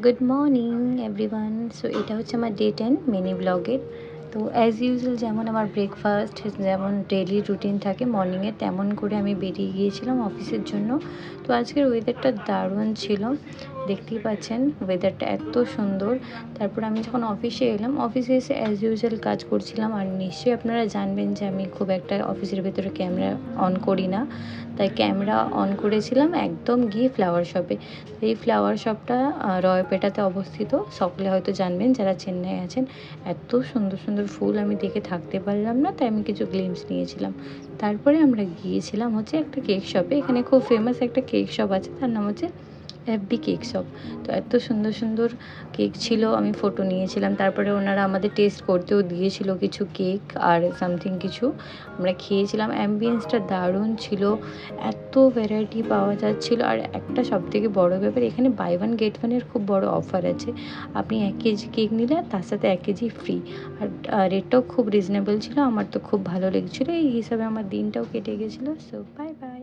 Good morning everyone. So এটা হচ্ছে আমার ডে 10 মিনি ব্লগের। তো অ্যাজ ইউজুয়াল যেমন আমার ব্রেকফাস্ট যেমন ডেইলি রুটিন থাকে মর্নিংয়ে, তেমন করে আমি বেরিয়ে গিয়েছিলাম অফিসের জন্য। তো আজকের ওয়েদারটা দারুণ ছিল, দেখতেই পাচ্ছেন ওয়েদারটা এত সুন্দর। তারপর আমি যখন অফিসে এলাম, অফিসে এসে অ্যাজ ইউজুয়াল কাজ করছিলাম। আর নিশ্চয়ই আপনারা জানবেন যে আমি খুব একটা অফিসের ভেতরে ক্যামেরা অন করি না, তাই ক্যামেরা অন করেছিলাম একদম গিয়ে ফ্লাওয়ার শপে। এই ফ্লাওয়ার শপটা রয়পেটাতে অবস্থিত, সকলে হয়তো জানবেন যারা চেন্নাই আছেন। এত সুন্দর সুন্দর ফুল আমি দেখে থাকতে পারলাম না, তাই আমি কিছু গ্লিমস নিয়েছিলাম। তারপরে আমরা গিয়েছিলাম হচ্ছে একটা কেক শপে। এখানে খুব ফেমাস একটা কেক শপ আছে, তার নাম হচ্ছে এফবি কেক শপ। তো এত সুন্দর সুন্দর কেক ছিল, আমি ফটো নিয়েছিলাম। তারপরে ওনারা আমাদের টেস্ট করতেও দিয়েছিল কিছু কেক আর সামথিং কিছু, আমরা খেয়েছিলাম। অ্যাম্বিয়েন্সটা দারুণ ছিল, এত ভ্যারাইটি পাওয়া যাচ্ছিলো। আর একটা সবথেকে বড় ব্যাপার, এখানে বাই ওয়ান গেট ওয়ানের খুব বড় অফার আছে। আপনি 1 কেজি কেক নিলে তার সাথে 1 কেজি ফ্রি। আর রেটটাও খুব রিজনেবল ছিল, আমার তো খুব ভালো লেগেছিলো। এই হিসাবে আমার দিনটাও কেটে গেছিলো। So bye bye.